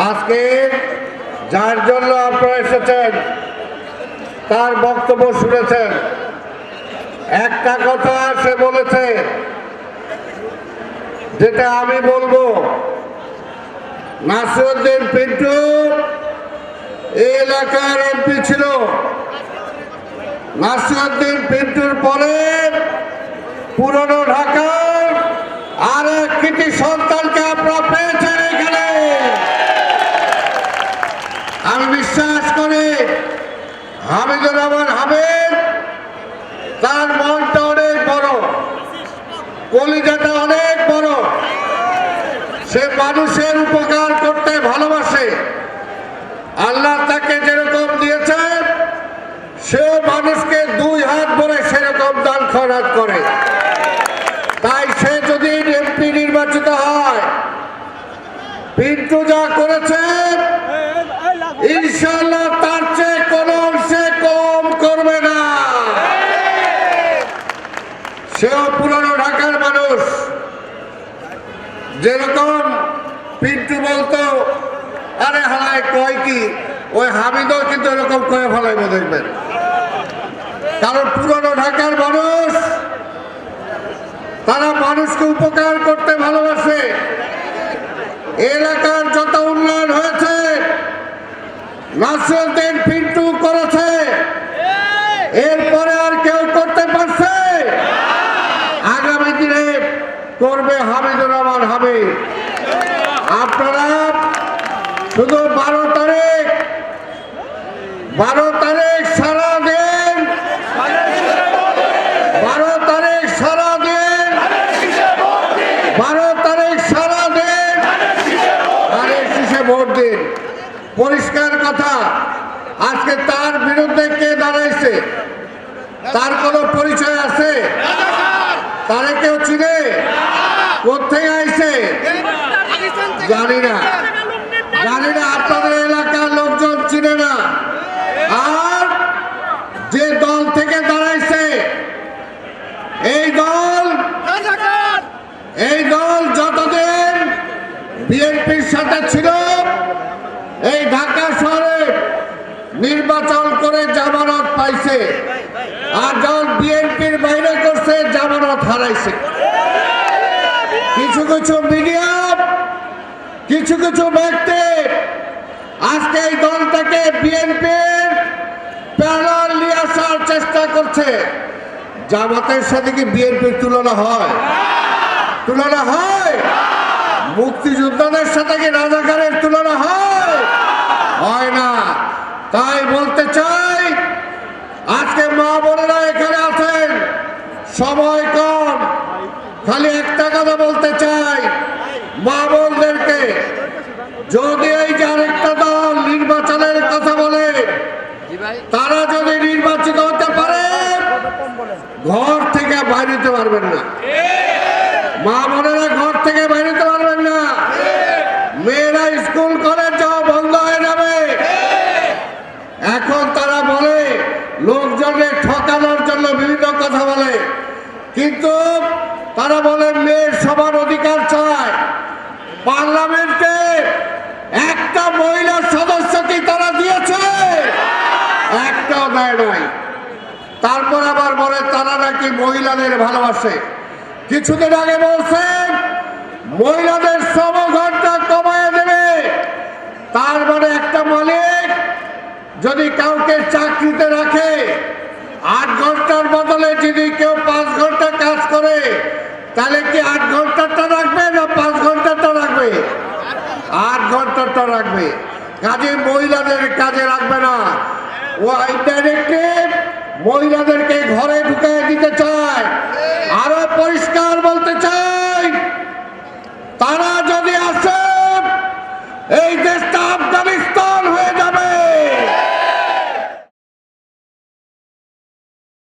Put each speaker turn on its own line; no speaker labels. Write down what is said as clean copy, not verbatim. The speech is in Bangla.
আজকে যার জন্য আপনারা এসেছেন তার বক্তব্য শুনেছেন। একটা কথা সে বলেছে, যেটা আমি বলবো, নাসিরউদ্দিন পিন্টু এই এলাকার এমপি ছিল। নাসিরউদ্দিন পিন্টুর পরে পুরনো ঢাকার আর এক কৃতি সন্তানকে আপনারা পেয়েছেন এখানে। আমি বিশ্বাস করি হামিদুর রহমান হামিদ, তার মনটা অনেক বড়, কলিজাটা অনেক বড়, সে মানুষের উপকার করতে ভালোবাসে। আল্লাহ তাকে যেরকম দিয়েছেন সেও মানুষকে দুই হাত ভরে সেরকম দান খয়রাত করে। তাই সে যদি এমপি নির্বাচিত হয়, পিন্টু যা করেছেন ইনশাআল্লাহ তার চেয়ে কোনো অংশে কম করবে না। সেও পুরনো ঢাকার মানুষ। যেরকম পিন্টু বলতো, আরে হালায় কয় কি, ওই হামিদও কিন্তু এরকম কয়ে ফেলাইব দেখবেন। কারণ পুরনো ঢাকার মানুষ, তারা মানুষকে উপকার করতে ভালোবাসে। এলাকার যত উন্নয়ন হয়েছে নাসিরউদ্দিন পিন্টু করেছে, এরপরে আর কেউ করতে পারছে? আগামী দিনে করবে হামিদুর রহমান হামিদ। আপনারা শুধু 12 তারিখ সারা দিন, 12 তারিখ সারা দিন, 12 তারিখ সারা দিন আরে কিসে ভোট দিন। পরিষ্কার কথা, আজকে তার বিরুদ্ধে কে দাঁড়াইছে? তার কোনো পরিচয় আছে? তারে কেউ চিনে? কোথেকে আইছে জানি না, জানি না। আপনাদের এলাকার লোকজন চিনে না। আর যে দল থেকে দাঁড়াইছে, এই দল যতদিন বিএনপির সাথে ছিল, এই ঢাকা শহরে নির্বাচন করে জামানত পাইছে, আর যখন বিএনপির বাইরে করছে জামানত হারাইছে। কিছু কিছু মিডিয়া, কিছু কিছু ব্যক্তি আজকে এই দলটাকে বিএনপির প্যানেল নিয়ে আসার চেষ্টা করছে। জামাতের সাথে কি বিএনপির তুলনা হয়? তুলনা হয়? মুক্তিযোদ্ধাদের সাথে কি রাজাকারের তুলনা হয়? হয় না। তাই বলতে চাই, আজকে মা বোনেরা এখানে আছেন, সময় কম, খালি একটা কথা বলতে চাই মা বোনদেরকে, যদি এই যে আরেকটা দল নির্বাচনের কথা বলে, তারা যদি নির্বাচিত হতে পারে, ঘর থেকে বাইরে যেতে পারবেন না। মা বোনেরা ঘর থেকে বাইরে যেতে পারবেন না। মেয়েরা স্কুল কলেজ যাওয়া বন্ধ হয়ে যাবে। এখন তারা বলে লোকজনের ঠকানোর জন্য বিভিন্ন কথা বলে, কিন্তু তারা বলে মেয়ের সমান অধিকার চায়। পার্লামেন্টে একটা মহিলা সদস্য কি তারা দিয়েছে? একটাও দেয় নাই। তারপর আবার বলে তারা নাকি মহিলাদের ভালোবাসে। কিছুদিন আগে বলছেন মহিলাদের শ্রম ঘন্টা কমায় দেবে। তার মানে একটা মালিক যদি কাউকে চাকরিতে রাখে, 8 ঘন্টার বদলে যদি কেউ 5 ঘন্টা কাজ করে, তাহলে কি 8 ঘন্টাটা রাখবে না 5 ঘন্টাটা রাখবে? 8 ঘন্টাটা রাখবে। কাজে মহিলাদের কাজে রাখবে না। ও ইনডাইরেক্টলি মহিলাদেরকে ঘরে ঢুকিয়ে দিতে চায়। আরো পরিষ্কার বলতে চাই, তারা যদি আসে, এই দেশটা আফগানিস্তান